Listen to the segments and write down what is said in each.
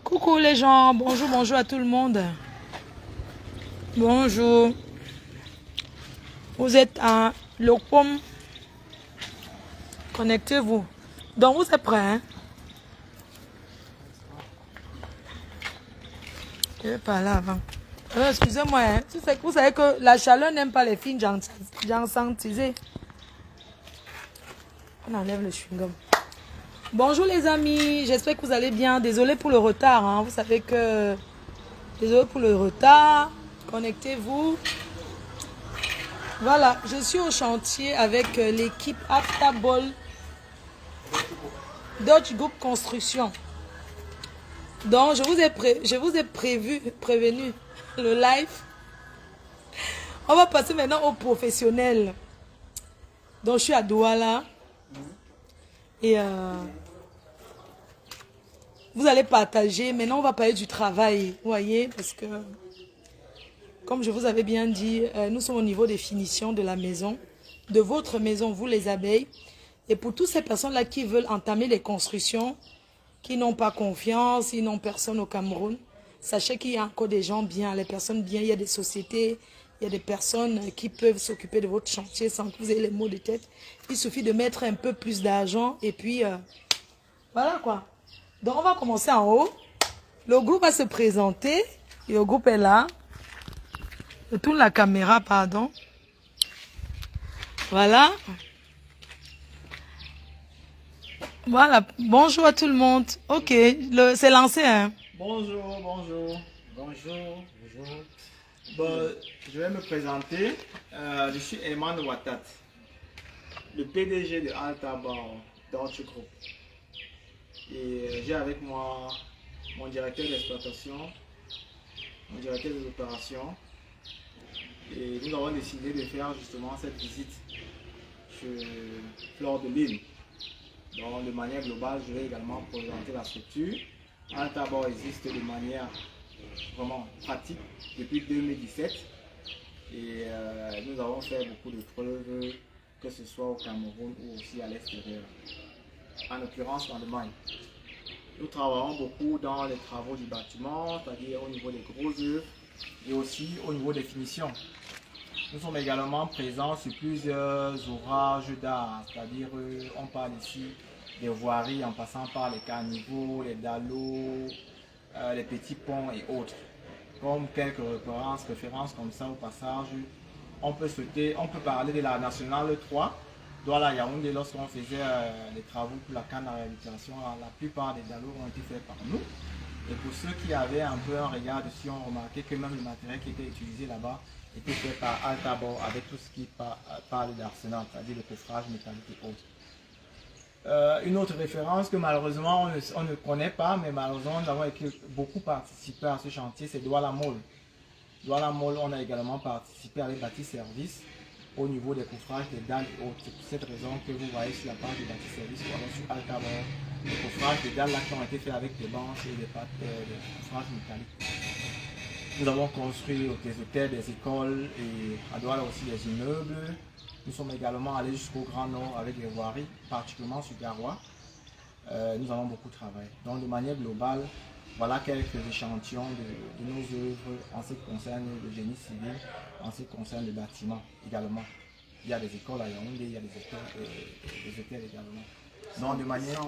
Coucou les gens, bonjour, bonjour à tout le monde. Bonjour. Vous êtes à Locom. Connectez-vous. Donc vous êtes prêts, hein? Je vais parler avant. Excusez-moi, hein. Vous savez que la chaleur n'aime pas les filles jansantisées. On enlève le chewing-gum. Bonjour les amis, j'espère que vous allez bien. Désolé pour le retard, hein. Vous savez que... Désolé pour le retard. Connectez-vous. Voilà, je suis au chantier avec l'équipe Aftabol Dodge Group Construction. Donc, je vous ai prévenu le live. On va passer maintenant au professionnel. Donc, je suis à Douala. Et vous allez partager. Maintenant, on va parler du travail. Vous voyez, parce que, comme je vous avais bien dit, nous sommes au niveau des finitions de la maison. De votre maison, vous les abeilles. Et pour toutes ces personnes-là qui veulent entamer les constructions, qui n'ont pas confiance, ils n'ont personne au Cameroun, sachez qu'il y a encore des gens bien, les personnes bien, il y a des sociétés, il y a des personnes qui peuvent s'occuper de votre chantier sans que vous ayez les maux de tête. Il suffit de mettre un peu plus d'argent et puis voilà quoi. Donc on va commencer en haut. Le groupe va se présenter. Et le groupe est là. Je tourne la caméra, pardon. Voilà. Voilà, bonjour à tout le monde. Ok, c'est lancé, hein. Bonjour. Bon, je vais me présenter. Je suis Eman Watat, le PDG de Altaban Dodge Group. Et j'ai avec moi mon directeur d'exploitation, mon directeur des opérations. Et nous avons décidé de faire justement cette visite sur Fleur de l'Île. Donc, de manière globale, je vais également présenter la structure. Altaban existe de manière vraiment pratique depuis 2017 et nous avons fait beaucoup de preuves, que ce soit au Cameroun ou aussi à l'extérieur, en l'occurrence en Allemagne. Nous travaillons beaucoup dans les travaux du bâtiment, c'est-à-dire au niveau des gros œuvres et aussi au niveau des finitions. Nous sommes également présents sur plusieurs ouvrages d'art, c'est-à-dire on parle ici des voiries en passant par les caniveaux, les dallots, les petits ponts et autres. Comme quelques références comme ça au passage, on peut parler de la nationale 3, Douala Yaoundé, lorsqu'on faisait les travaux pour la canne à réhabilitation, la plupart des dallots ont été faits par nous. Et pour ceux qui avaient un peu un regard dessus, on remarquait que même le matériel qui était utilisé là-bas était fait par Altaban avec tout ce qui parle d'arsenal, c'est-à-dire le coffrage métallique et autres. Une autre référence que malheureusement on ne connaît pas, mais malheureusement nous avons beaucoup participé à ce chantier, c'est Douala Mall. Douala Mall, on a également participé avec Bâti Service au niveau des coffrages, des dalles et autres. C'est pour cette raison que vous voyez sur la page de Bâti Service ou alors sur Altaban, les coffrages, des dalles là qui ont été faits avec des bancs et des coffrages métalliques. Nous avons construit des hôtels, des écoles et à Douala aussi des immeubles. Nous sommes également allés jusqu'au Grand Nord avec les voiries, particulièrement sur Garoua. Nous avons beaucoup travaillé. Donc de manière globale, voilà quelques échantillons de nos œuvres en ce qui concerne le génie civil, en ce qui concerne le bâtiment également. Il y a des écoles à Yaoundé, il y a des hôtels également. Donc de manière...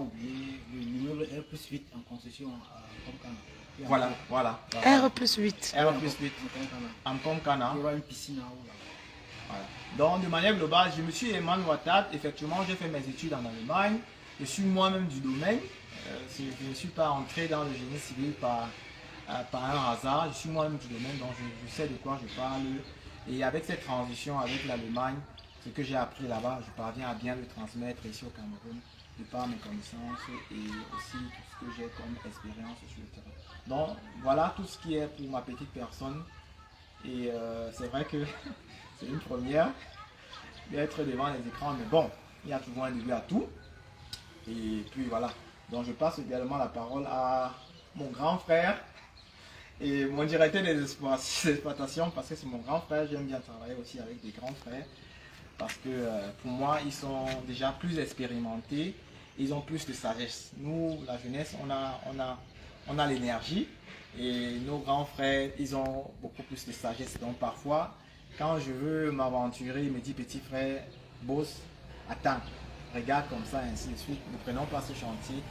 L'immeuble R+8 en concession à Komkana. Voilà. R+8. R+8 en Komkana. Il y aura une piscine en haut là. Voilà. Donc de manière globale, je me suis Eman Watat. Effectivement, j'ai fait mes études en Allemagne. Je suis moi-même du domaine. Je ne suis pas entré dans le génie civil par un hasard. Je suis moi-même du domaine, donc je sais de quoi je parle. Et avec cette transition avec l'Allemagne, ce que j'ai appris là-bas, je parviens à bien le transmettre ici au Cameroun, de par mes connaissances et aussi tout ce que j'ai comme expérience sur le terrain. Donc voilà tout ce qui est pour ma petite personne. Et c'est vrai que c'est une première d'être devant les écrans, mais bon, il y a toujours un début à tout. Et puis voilà, donc je passe également la parole à mon grand frère et mon directeur des exploitations, parce que c'est mon grand frère. J'aime bien travailler aussi avec des grands frères parce que pour moi ils sont déjà plus expérimentés, ils ont plus de sagesse. Nous, la jeunesse, on on a l'énergie. Et nos grands frères, ils ont beaucoup plus de sagesse. Donc parfois, quand je veux m'aventurer, il me dit petit frère, boss, attends, regarde comme ça, ainsi de suite. Ne prenons pas ce chantier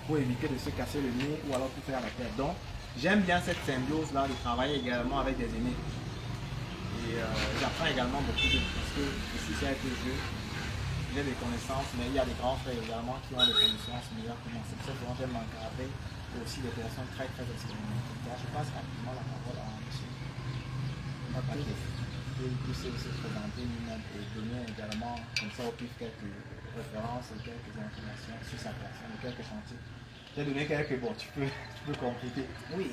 pour éviter de se casser le nez ou alors pour faire la terre. Donc j'aime bien cette symbiose-là de travailler également avec des aînés. Et j'apprends également beaucoup de parce que je suis avec le jeu. J'ai des connaissances, mais il y a des grands frères également qui ont des connaissances meilleures que moi. C'est pour ça que j'aime m'encadrer. Et aussi des personnes très expérimentées. Donc, je passe rapidement la parole à M. Paquet. Il puisse se présenter lui-même et donner également, comme ça, au pif quelques références et quelques informations sur sa personne, quelques chantiers. J'ai donné quelques, bon, tu peux compléter. Oui,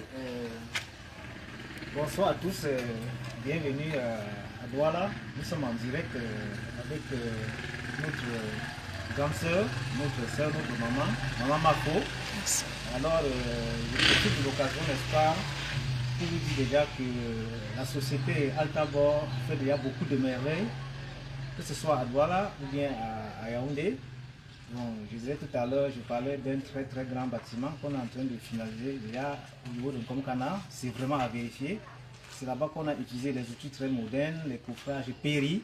bonsoir à tous, bienvenue à Douala. Nous sommes en direct avec notre grande soeur, notre maman, Maman Mako. Alors, je profite de l'occasion, n'est-ce pas, pour vous dire déjà que la société Altabor fait déjà beaucoup de merveilles, que ce soit à Douala ou bien à Yaoundé. Bon, je disais tout à l'heure, je parlais d'un très grand bâtiment qu'on est en train de finaliser déjà au niveau de Komkana. C'est vraiment à vérifier. C'est là-bas qu'on a utilisé les outils très modernes, les coffrages Péri,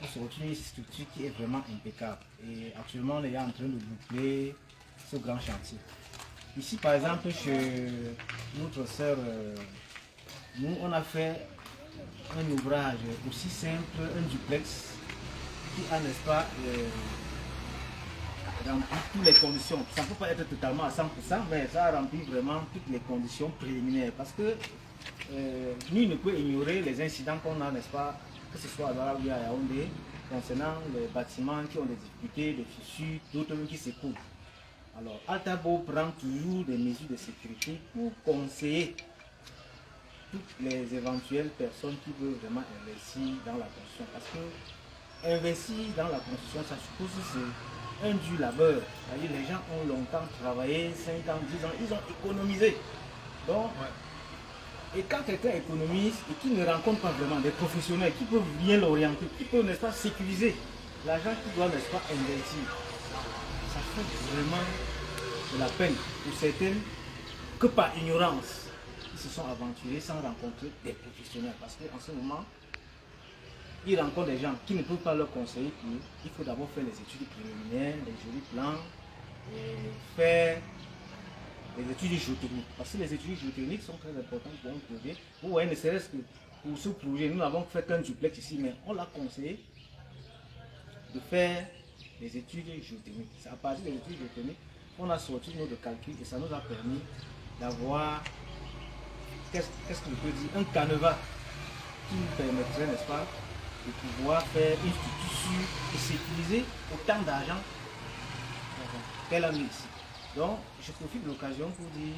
pour se retrouver une structure qui est vraiment impeccable. Et actuellement, on est en train de boucler ce grand chantier. Ici, par exemple, chez notre sœur, nous, on a fait un ouvrage aussi simple, un duplex, qui a, n'est-ce pas, rempli toutes les conditions. Ça ne peut pas être totalement à 100%, mais ça a rempli vraiment toutes les conditions préliminaires. Parce que nul ne peut ignorer les incidents qu'on a, n'est-ce pas, que ce soit à Douala ou à Yaoundé, concernant les bâtiments qui ont des difficultés, des fissures, d'autres qui s'écoulent. Alors, Altabo prend toujours des mesures de sécurité pour conseiller toutes les éventuelles personnes qui veulent vraiment investir dans la construction. Parce que investir dans la construction, ça suppose que c'est un dur labeur. C'est-à-dire les gens ont longtemps travaillé, 5 ans, 10 ans, ils ont économisé. Donc, et quand quelqu'un économise et qui ne rencontre pas vraiment des professionnels qui peuvent bien l'orienter, qui peuvent, n'est-ce pas, sécuriser l'argent qui doit, n'est-ce pas, investir, ça fait vraiment de la peine pour certaines que par ignorance ils se sont aventurés sans rencontrer des professionnels. Parce qu'en ce moment, ils rencontrent des gens qui ne peuvent pas leur conseiller qu'il faut d'abord faire les études préliminaires, les jolis plans, et faire les études géotechniques. Parce que les études géotechniques sont très importantes pour un projet. Vous voyez, ne serait-ce que pour ce projet, nous n'avons fait qu'un duplex ici, mais on l'a conseillé de faire les études géotechniques. C'est à partir des études géotechniques qu'on a sorti notre calcul et ça nous a permis d'avoir, qu'est-ce que je peux dire, un canevas qui nous permettrait, n'est-ce pas, de pouvoir faire une structure sûre et sécuriser autant d'argent qu'elle a mis ici. Donc, je profite de l'occasion pour dire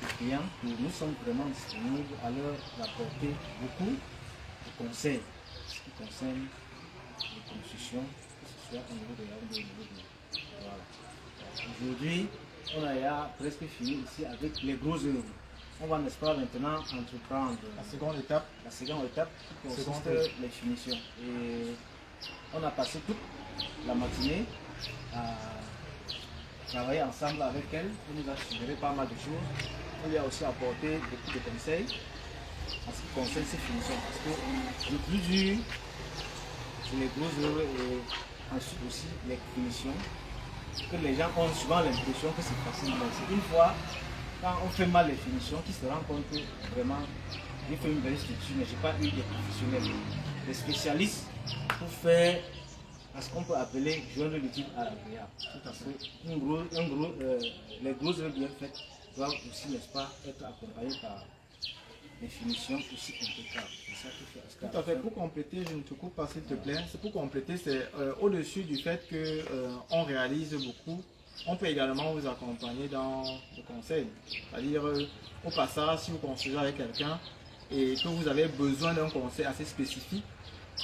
aux clients que nous sommes vraiment disponibles à leur apporter beaucoup de conseils ce qui concerne les constructions, que ce soit au niveau de Yaoundé, au niveau de voilà. Aujourd'hui, on a déjà presque fini ici avec les gros œuvres. On va, n'est-ce pas, maintenant entreprendre La seconde étape qui consiste les finitions. Et on a passé toute la matinée à travailler ensemble avec elle. Elle nous a suggéré pas mal de choses. On lui a aussi apporté beaucoup de conseils en ce qui concerne ces finitions. Parce que le plus dur, c'est les grosses œuvres et ensuite aussi les finitions. Que les gens ont souvent l'impression que c'est facile. Mais c'est une fois, quand on fait mal les finitions, qu'ils se rendent compte que vraiment, j'ai fait une belle structure, mais je n'ai pas eu des professionnels, des spécialistes pour faire ce qu'on peut appeler joindre l'utile à l'agréable. Parce que les grosses œuvres bien faites doivent aussi, n'est-ce pas, être accompagnées par des finitions aussi impeccables. C'est ça qui fait tout à fait. Pour compléter, je ne te coupe pas s'il te plaît. C'est pour compléter, c'est au-dessus du fait qu'on réalise beaucoup, on peut également vous accompagner dans le conseil. C'est-à-dire, au passage, si vous construisez avec quelqu'un et que vous avez besoin d'un conseil assez spécifique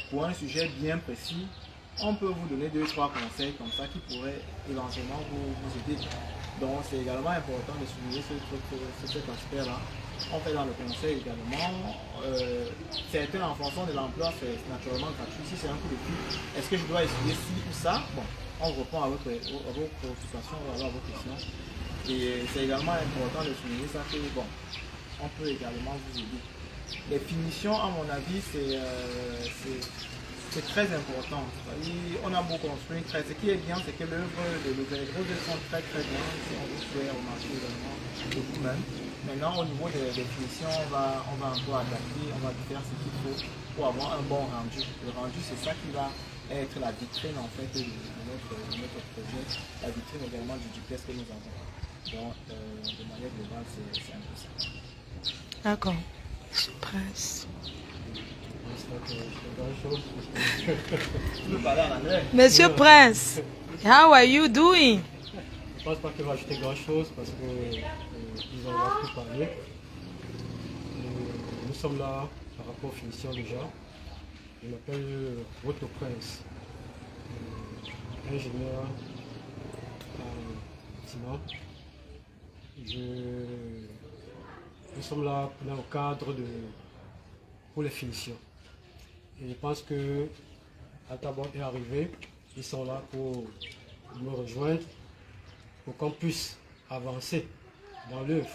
pour un sujet bien précis, on peut vous donner 2-3 conseils comme ça qui pourraient éventuellement vous aider. Donc c'est également important de souligner cet aspect-là. On fait dans le conseil également. Certains en fonction de l'emploi, c'est naturellement gratuit. Si c'est un coup de fil, est-ce que je dois étudier ci ou ça? Bon, on répond à vos préoccupations ou à vos questions. Et c'est également important de souligner ça que bon, on peut également vous aider. Les finitions, à mon avis, c'est très important. On a beau construire, ce qui est bien, c'est que l'œuvre de les grosses sont très très bien. Si on vous fait remarquer également de vous-même. Maintenant, au niveau des finitions, on va encore adapter, on va faire ce qu'il faut pour avoir un bon rendu. Le rendu, c'est ça qui va être la vitrine en fait de notre projet, la vitrine également du duplex que nous avons. Donc, de manière globale, c'est un peu ça. D'accord. Monsieur Prince. Tu peux parler en anglais? Monsieur Prince, how are you doing? Je ne pense pas qu'il va acheter grand chose parce qu'ils en ont plus parlé. Nous sommes là par rapport aux finitions déjà. Je m'appelle Otto Prince, ingénieur en bâtiment. Nous sommes là dans le cadre pour les finitions. Et je pense que Altabon est arrivé. Ils sont là pour me rejoindre pour qu'on puisse avancer dans l'œuvre.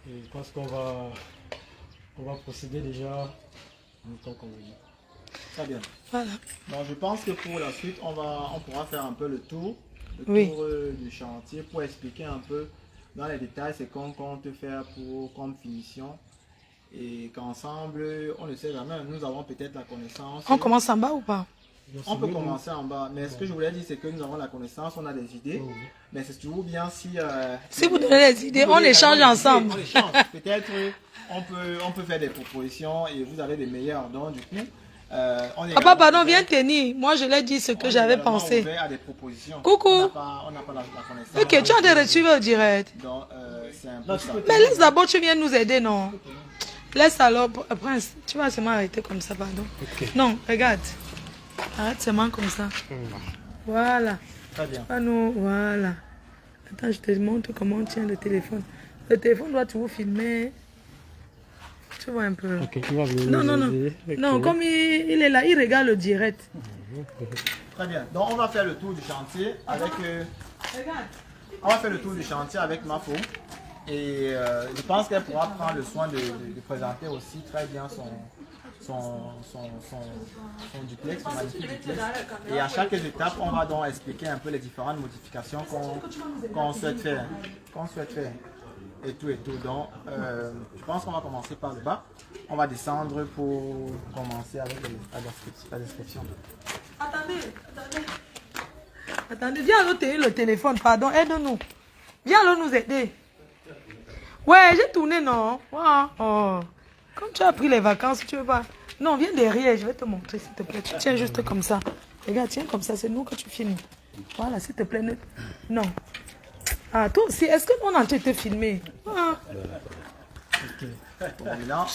Et je pense qu'on va procéder déjà comme convenu. Très bien. Voilà. Donc je pense que pour la suite, on pourra faire un peu le tour du chantier pour expliquer un peu dans les détails ce qu'on compte faire comme finition. Et qu'ensemble, on le sait jamais, nous avons peut-être la connaissance. On commence en bas ou pas? On peut commencer en bas, mais ce que je voulais dire, c'est que nous avons la connaissance, on a des idées, mais c'est toujours bien si... si vous donnez des idées, on échange ensemble. On échange. Peut-être on peut faire des propositions et vous avez des meilleures. Donc du coup, Papa, pardon, viens tenir. Moi, je l'ai dit ce que j'avais pensé. À des propositions. Coucou. On n'a pas la connaissance. Ok, tu as des reçus au direct. Donc, c'est un peu ça. Mais laisse d'abord, tu viens nous aider, non? Laisse alors, Prince, tu vas seulement arrêter comme ça, pardon. Okay. Non, regarde. Arrête seulement comme ça. Voilà. Très bien. Ah non, voilà. Attends, je te montre comment on tient le téléphone. Le téléphone doit toujours filmer. Tu vois un peu. Ok, tu vas venir. Non. Okay. Non, comme il est là, il regarde le direct. Très bien. Donc, on va faire le tour du chantier avec... Regarde. On va faire le tour du chantier avec Mafo. Et je pense qu'elle pourra prendre le soin de présenter aussi très bien son duplex, son magnifique duplex. Et à chaque étape, on va donc expliquer un peu les différentes modifications qu'on souhaite faire. Et tout. Donc, je pense qu'on va commencer par le bas. On va descendre pour commencer avec la description. Attendez, viens alors tenir le téléphone, pardon, aide-nous. Viens alors nous aider. Ouais, j'ai tourné, non? Wow. Oh. Comme tu as pris les vacances, tu veux pas? Non, viens derrière, je vais te montrer, s'il te plaît. Tu tiens juste comme ça. Regarde, tiens comme ça, c'est nous que tu filmes. Voilà, s'il te plaît. Non. Ah, toi aussi, est-ce que mon entier te filmé? Ah. Bon, maintenant,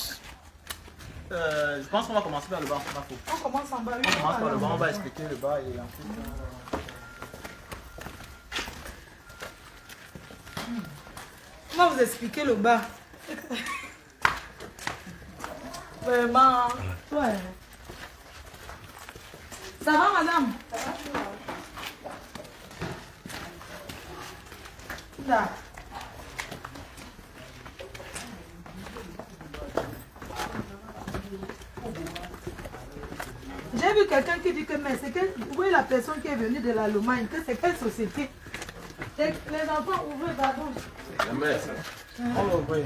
je pense qu'on va commencer par le bas. On commence en bas. On commence par le bas, on va expliquer le bas et ensuite... On va vous expliquer le bas. Vraiment. Ouais. Ça va, madame? Là. J'ai vu quelqu'un qui dit que, mais c'est où est la personne qui est venue de l'Allemagne? Que c'est quelle société? Les enfants, ouvrez, pardon. On va ouvrir.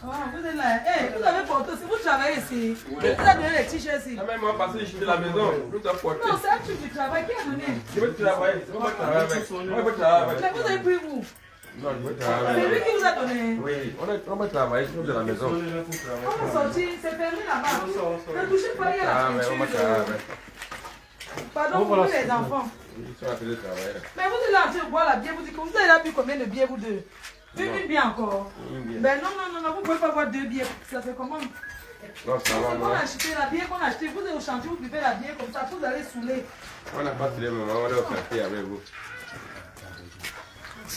Ah, vous êtes là. Hey, vous avez porté aussi, vous travaillez ici. Vous avez donné les t-shirts ici. Même moi, parce que j'étais à la maison, nous t'as porté. Non, c'est un truc du travail qui a donné. Je veux travailler, c'est moi qui travaille avec. Moi, je veux travailler Mais avec. vous avez pris vous. Non, je veux travailler C'est lui avec. qui vous a donné. Oui, on va travailler, je suis de la maison. On va sortir, c'est fermé là-bas. Ne touchez pas, il y a la Ah, mais on va travailler peinture. avec. Pardon, vous les enfants. Ils sont en train de travailler. Mais vous êtes là en train de boire la bière, vous dites que vous avez là bu combien de bières vous deux? Une bière encore. Une bière. Ben non, vous ne pouvez pas boire deux bières, ça fait comment? Non, ça va, C'est qu'on moi. a acheté la bière qu'on a acheté, vous êtes au chantier, vous buvez la bière comme ça, vous allez saouler. On n'a pas tiré le moment, on est au quartier avec vous. Je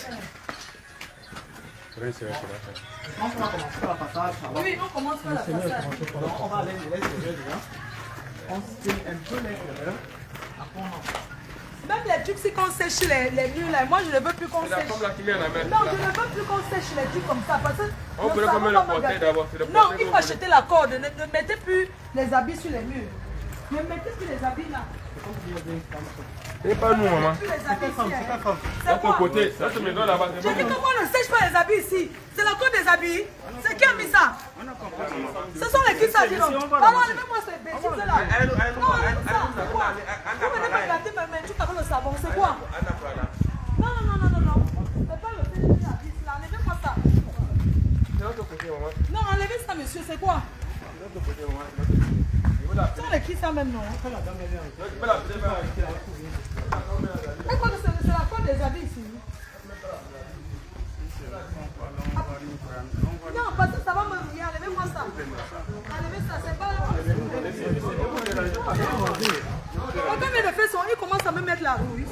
pense qu'on va commencer par la façade. Oui, on commence par la façade. Donc, on va aller de l'extérieur déjà. On se fait un peu l'extérieur. Après, on Même les trucs, si qu'on sèche les murs là, moi je ne veux plus qu'on C'est la sèche. femme là qui met la main. Non, je ne veux plus qu'on sèche les trucs comme ça parce que. On peut le savon comment le va me porter gâter. d'abord, c'est le Non, porter il faut qu'on acheter la corde. Ne mettez plus les habits sur les murs. Ne mettez plus les habits là. C'est pas nous, maman. Plus les habits ici. C'est ta femme. C'est Dans ton quoi? côté, dans cette maison là-bas, c'est J'ai dit pas nous. comment on ne sèche pas les habits ici. C'est la corde des habits. C'est qui a mis ça? Ce sont les qui ça dit non. Pardon, enlevez-moi ces bêtises là. Non, enlevez ça. C'est quoi? Vous venez me gâter mes trucs avec le savon. C'est quoi? Non. C'est pas le fait de la vis là. Enlevez-moi ça. Non, enlevez ça, monsieur. C'est quoi? Ce sont les qui ça même non? C'est quoi que c'est la corde des habits ici? Non, parce que ça va me rouiller. Enlevez-moi ça. Enlevez ça, c'est pas. Quand il fait son, il commence à me mettre la rouille.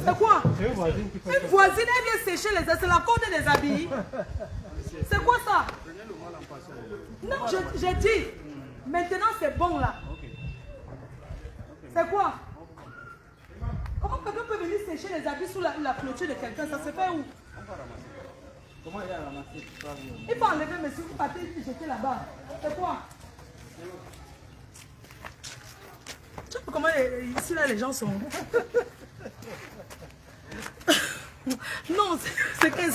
C'est quoi? Une voisine, elle vient sécher les habits. C'est la corde des habits. C'est quoi ça? Non, j'ai dit. Maintenant, c'est bon là. C'est quoi? Comment quelqu'un peut venir sécher les habits sous la clôture de quelqu'un? Ça se fait où? Comment il a ramassé tout ça? Il faut enlever, mais si vous partez jeter là-bas, c'est quoi? Tu vois comment ici là les gens sont. Non, c'est que.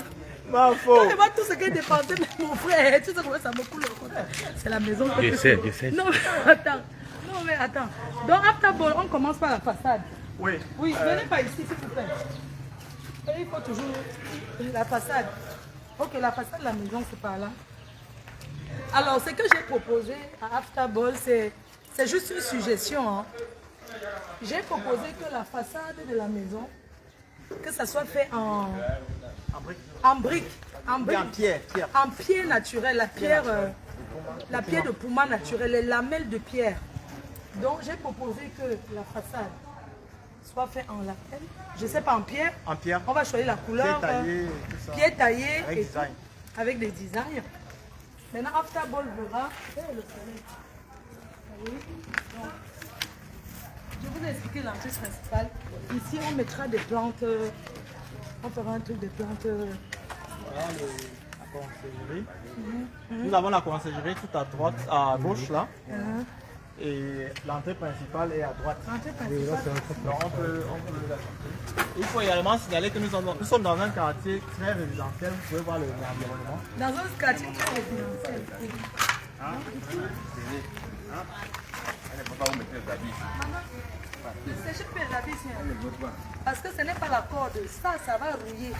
Faux. Tu vois tout ce qui est dépensé, mais mon frère, tu sais comment ça me coule le côté. C'est la maison. Je sais. Non, mais attends. Donc, après ball, on commence par la façade. Oui. Oui, venez pas ici, s'il vous plaît. Et il faut toujours la façade. Ok, la façade de la maison, c'est par là. Alors, ce que j'ai proposé à Afterball, c'est juste une suggestion. Hein. J'ai proposé que la façade de la maison, que ça soit fait en briques. En pierre. En pierre naturelle, la pierre de Puma naturelle, les lamelles de pierre. Donc, j'ai proposé que la façade soit faite en lamelles. Je ne sais pas, en pierre. En pierre. On va choisir la couleur. Pierre taillé, tout ça. Pierre taillé Avec et design. tout, avec des designs. Maintenant, Afterball verra. Le soleil. Oui. Donc, je vous ai expliqué l'entrée principale. Ici, on mettra des plantes. On fera un truc de plantes. Voilà la conciergerie. Nous avons la conciergerie tout à droite, à gauche là. Et l'entrée principale est à droite. L'entrée principale. Donc on peut la chercher. Il faut également signaler que nous sommes dans un quartier très résidentiel. Vous pouvez voir l'environnement. Dans un quartier très résidentiel. Séchez plus les habits ici. Parce que ce n'est pas la corde. Ça va rouiller.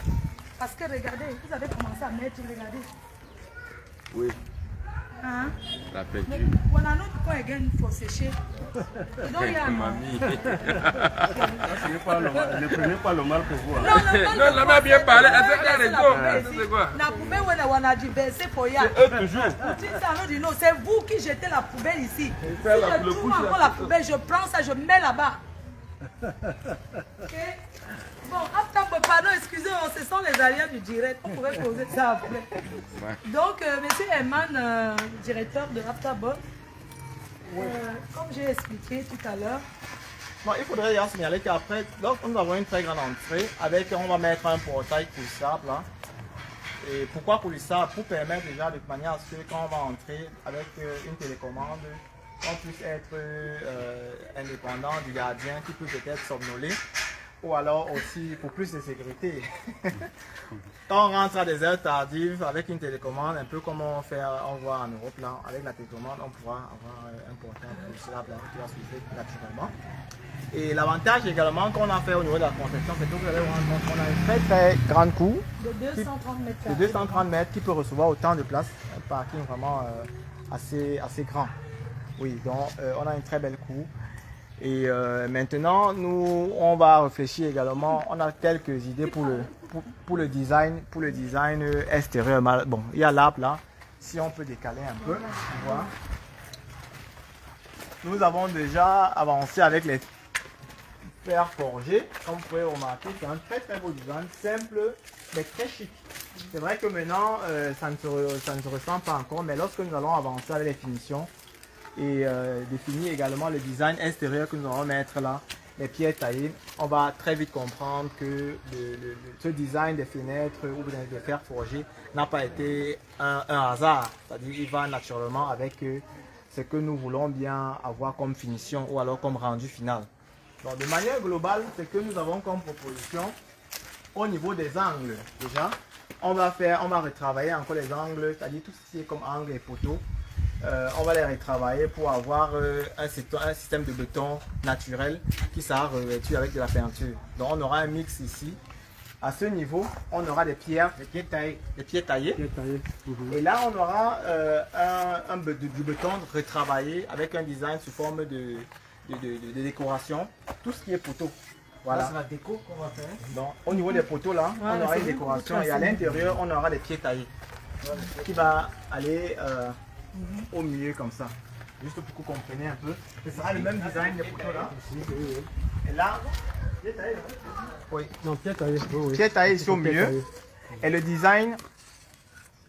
Parce que regardez, vous avez commencé à mettre, regardez. Oui, Hein? la peinture. On a notre coin again, il faut sécher. Donc il y a un Mamie. Ne prenez pas le mal pour vous. Non, la m'a bien parlé. Elle a raison. C'est quoi? La poubelle, on a dû baisser pour y aller. Toujours. C'est vous qui jetez la poubelle ici. Si fait la- je le trouve pouce, encore là. la poubelle, je prends ça, je mets là-bas. Ok? Bon, pardon, excusez-moi, ce sont les alliés du direct. On pourrait poser ça après. Donc, monsieur Herman, directeur de Afterball, comme j'ai expliqué tout à l'heure, Bon, il faudrait d'ailleurs signaler qu'après, donc nous avons une très grande entrée avec, on va mettre un portail coulissable là. Et pourquoi coulissable? Pour permettre déjà de manière à ce que quand on va entrer avec une télécommande, on puisse être indépendant du gardien qui peut peut-être somnoler. Ou alors aussi pour plus de sécurité. Quand on rentre à des heures tardives avec une télécommande, un peu comme on voit en Europe, là, avec la télécommande, on pourra avoir un portable coulissable qui va suivre naturellement. Et l'avantage également qu'on a fait au niveau de la conception, c'est que vous allez vous rendre compte qu'on a une très très grande cour de 230 mètres de carrés. 230 mètres qui peut recevoir autant de place, un parking vraiment assez grand. Oui, donc on a une très belle cour. Et maintenant, nous, on va réfléchir également, on a quelques idées pour le design extérieur. Bon, il y a l'arbre là, si on peut décaler un peu, tu vois. Nous avons déjà avancé avec les fer forgés, comme vous pouvez remarquer, c'est un très très beau design, simple, mais très chic. C'est vrai que maintenant, ça ne se ressent pas encore, mais lorsque nous allons avancer avec les finitions, et définir également le design extérieur que nous allons mettre là, les pierres taillées, on va très vite comprendre que ce design des fenêtres ou des fers forgés n'a pas été un hasard. C'est-à-dire qu'il va naturellement avec ce que nous voulons bien avoir comme finition ou alors comme rendu final. Donc de manière globale, ce que nous avons comme proposition au niveau des angles, déjà, on va retravailler encore les angles, c'est-à-dire tout ce qui est comme angle et poteaux. On va les retravailler pour avoir un système de béton naturel qui sera revêtu avec de la peinture. Donc on aura un mix ici. À ce niveau, on aura des pierres, des pierres taillées. Et là, on aura du béton retravaillé avec un design sous forme de décoration. Tout ce qui est poteau. Voilà. C'est la déco qu'on va faire. Donc, au niveau des poteaux là, on aura une décoration et à l'intérieur, on aura des pieds taillés qui va aller au milieu comme ça. Juste pour que vous compreniez un peu. Ce sera le même design des poteaux là. Et là, pieds taillés. Oui. Non, pied taillé. Oui, oui. Pieds taillés ici au milieu. Et le design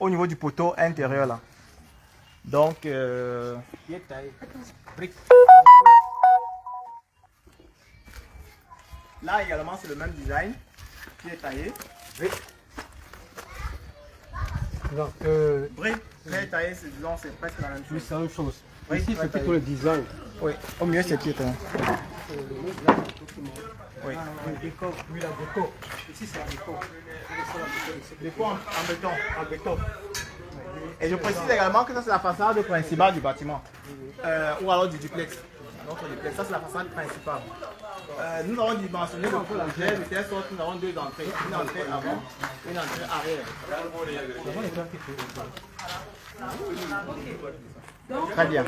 au niveau du poteau intérieur là. Donc, pieds taillés. Briques. Là également, c'est le même design. Pieds taillés. Briques. Donc, Briques. Pieds taillés, c'est presque la même oui, chose. c'est la même chose. Oui, Ici, c'est plutôt le design. Oui, au milieu, c'est pieds taillés. Oui. Oui, la déco. Ici, c'est la déco. Déco en béton. En béton. Et je précise également que ça, c'est la façade principale du bâtiment. Ou alors du duplex. Notre duplex, ça, c'est la façade principale. Nous avons dimensionné le projet de telle sorte que nous avons deux entrées. Une entrée avant, une entrée arrière. Très bien.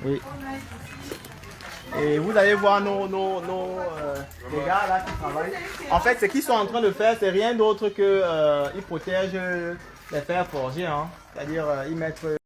Oui. Et vous allez voir les gars là qui travaillent. En fait, ce qu'ils sont en train de faire, c'est rien d'autre que ils protègent les fers forgés. Hein. C'est-à-dire, ils mettent